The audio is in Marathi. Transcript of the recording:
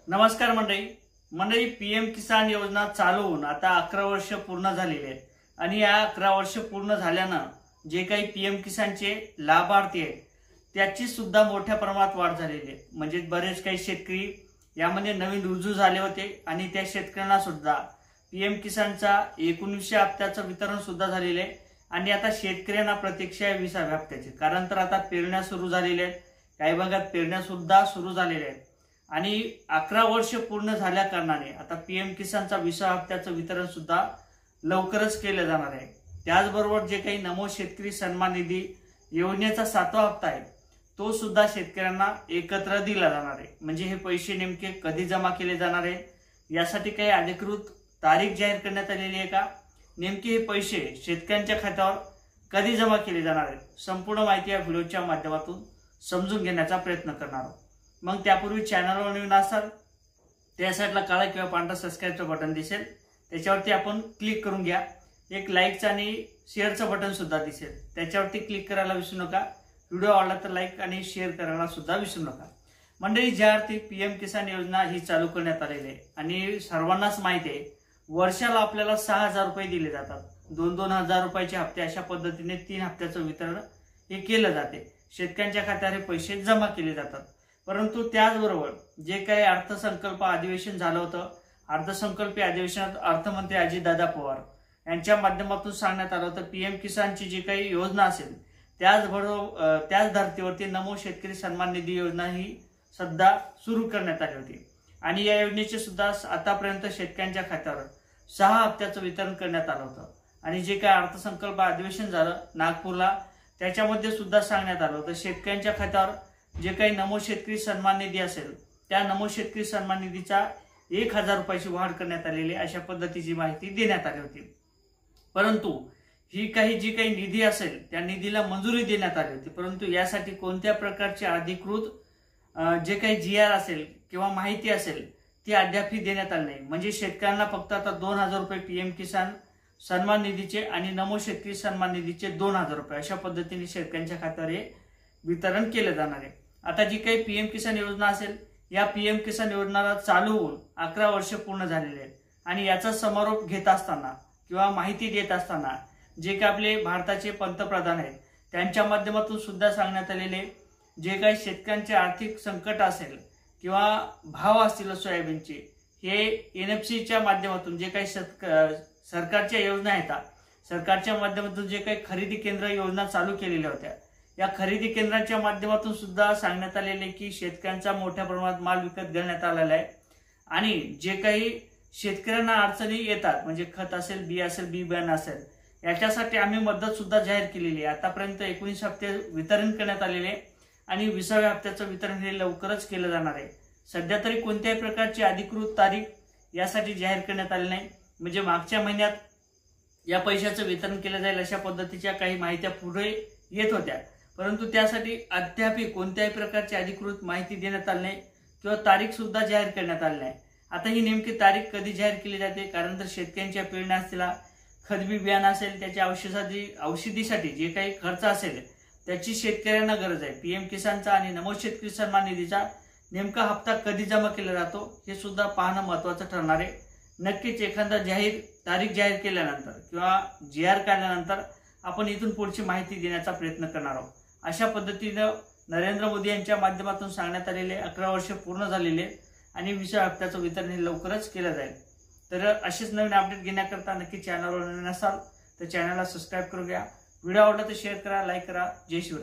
नमस्कार मंडळी पीएम किसान योजना चालू होऊन आता 11 वर्ष पूर्ण झालेले आहेत आणि या 11 वर्ष पूर्ण झाल्यानं जे काही पीएम किसानचे लाभार्थी आहेत त्याची सुद्धा मोठ्या प्रमाणात वाढ झालेली आहे। म्हणजे बरेच काही शेतकरी यामध्ये नवीन रुजू झाले होते आणि त्या शेतकऱ्यांना सुद्धा पीएम किसानचा 19व्या हप्त्याचं वितरण सुद्धा झालेले आहे आणि आता शेतकऱ्यांना प्रतीक्षा आहे 20व्या हप्त्याची। कारण तर आता पेरण्या सुरू झालेल्या आहेत, काही भागात पेरण्या सुद्धा सुरू झालेल्या आहेत आणि 11 वर्ष पूर्ण झाल्या कारणाने आता पीएम किसानचा 20व्या हप्त्याचं वितरण सुद्धा लवकरच केले जाणार आहे। त्याचबरोबर जे काही नमो शेतकरी सन्मान निधी योजनेचा 7वा हप्ता आहे तो सुद्धा शेतकऱ्यांना एकत्र दिला जाणार आहे। म्हणजे हे पैसे नेमके कधी जमा केले जाणार आहे यासाठी काही अधिकृत तारीख जाहीर करण्यात आलेली आहे का, नेमके हे पैसे शेतकऱ्यांच्या खात्यावर कधी जमा केले जाणार आहेत, संपूर्ण माहिती या व्हिडिओच्या माध्यमातून समजून घेण्याचा प्रयत्न करणार आहोत। मग त्यापूर्वी चॅनलवर नवीन असाल त्या साईडला काळा किंवा पांढरा सबस्क्राइबचं बटन दिसेल, त्याच्यावरती आपण क्लिक करून घ्या। एक लाईकचं आणि शेअरचं बटन सुद्धा दिसेल, त्याच्यावरती क्लिक करायला विसरू नका। व्हिडिओ आवडला तर लाईक आणि शेअर करायला सुद्धा विसरू नका। मंडळी, ज्या अर्थी पीएम किसान योजना ही चालू करण्यात आलेली आहे आणि सर्वांनाच माहिती आहे वर्षाला आपल्याला 6000 रुपये दिले जातात। 2-2 हजार रुपयाचे हप्ते अशा पद्धतीने 3 हप्त्याचं वितरण हे केलं जाते। शेतकऱ्यांच्या खात्यावर हे पैसे जमा केले जातात। परंतु त्याचबरोबर जे काही अर्थसंकल्प अधिवेशन झालं होतं, अर्थसंकल्पीय अधिवेशनात अर्थमंत्री अजितदादा पवार यांच्या माध्यमातून सांगण्यात आलं होतं पीएम किसानची जी काही योजना असेल त्याचबरोबर त्याच धर्तीवरती नमो शेतकरी सन्मान निधी योजना ही सध्या सुरू करण्यात आली होती आणि या योजनेचे सुद्धा आतापर्यंत शेतकऱ्यांच्या खात्यावर 6 हप्त्याचं वितरण करण्यात आलं होतं। आणि जे काही अर्थसंकल्प अधिवेशन झालं नागपूरला त्याच्यामध्ये सुद्धा सांगण्यात आलं होतं शेतकऱ्यांच्या खात्यावर जे काही नमो शेतकरी सन्मान निधी असेल त्या नमो शेतकरी सन्मान निधीचा 1000 रुपयाची वाढ करण्यात आलेली अशा पद्धतीची माहिती देण्यात आली होती। परंतु ही जी काही निधी असेल त्या निधीला मंजुरी देण्यात आली होती, परंतु यासाठी कोणत्या प्रकारचे अधिकृत जे काही जीआर असेल किंवा माहिती असेल ती अद्यापही देण्यात आली नाही। म्हणजे शेतकऱ्यांना फक्त आता 2000 रुपये पीएम किसान सन्मान निधीचे आणि नमो शेतकरी सन्मान निधीचे 2000 रुपये अशा पद्धतीने शेतकऱ्यांच्या खात्यावर हे वितरण केले जाणार आहे। आता जी काही पीएम किसान योजना असेल या पीएम किसान योजनेला चालू होऊन 11 वर्ष पूर्ण झालेले आहेत आणि याचा समारोप घेत असताना किंवा माहिती देत असताना जे काही आपले भारताचे पंतप्रधान आहेत त्यांच्या माध्यमातून सुद्धा सांगण्यात आलेले जे काही शेतकऱ्यांचे आर्थिक संकट असेल किंवा भाव असतील सोयाबीनचे हे एनएफसीच्या माध्यमातून जे काही सरकारच्या योजना आहेत सरकारच्या माध्यमातून जे काही खरेदी केंद्र योजना चालू केलेल्या होत्या या खरेदी केंद्रांच्या माध्यमातून सुद्धा सांगण्यात आलेले की शेतकऱ्यांचा मोठ्या प्रमाणात माल विकत घेण्यात आलेला आहे आणि जे काही शेतकऱ्यांना अडचणी येतात म्हणजे खत असेल, बी असेल, बी बियाणं असेल याच्यासाठी आम्ही मदत सुद्धा जाहीर केलेली आहे। आतापर्यंत 19 हप्ते वितरण करण्यात आलेले आणि 20व्या हप्त्याचं वितरण हे लवकरच केलं जाणार आहे। सध्या तरी कोणत्याही प्रकारची अधिकृत तारीख यासाठी जाहीर करण्यात आली नाही। म्हणजे मागच्या महिन्यात या पैशाचं वितरण केलं जाईल अशा पद्धतीच्या काही माहित्या पुढे येत होत्या, परंतु त्यासाठी अद्याप कोणत्याही प्रकारची अधिकृत माहिती देण्यात आली नाही किंवा तारीख सुद्धा जाहीर करण्यात आली नाही। आता ही नेमकी तारीख कधी जाहीर केली जाते, कारण तर शेतकऱ्यांच्या पेरण्या असतील, खतबी बियाणं असेल, त्याच्या औषधीसाठी जे काही खर्च असेल त्याची शेतकऱ्यांना गरज आहे। पीएम किसानचा आणि नमो शेतकरी सन्मान निधीचा नेमका हप्ता कधी जमा केला जातो हे सुद्धा पाहणं महत्त्वाचं ठरणार आहे। नक्कीच एखादा तारीख जाहीर केल्यानंतर किंवा जीआर काढल्यानंतर आपण इथून पुढची माहिती देण्याचा प्रयत्न करणार आहोत। अशा पद्धतीनं नरेंद्र मोदी यांच्या माध्यमातून सांगण्यात आलेले 11 वर्ष पूर्ण झालेले आणि 20व्या हप्त्याचं वितरण हे लवकरच केलं जाईल। तर असेच नवीन अपडेट घेण्याकरता नक्की चॅनलवर नवीन असाल तर चॅनलला सबस्क्राइब करून घ्या। व्हिडिओ आवडला तर शेअर करा, लाईक करा। जय शिवराय।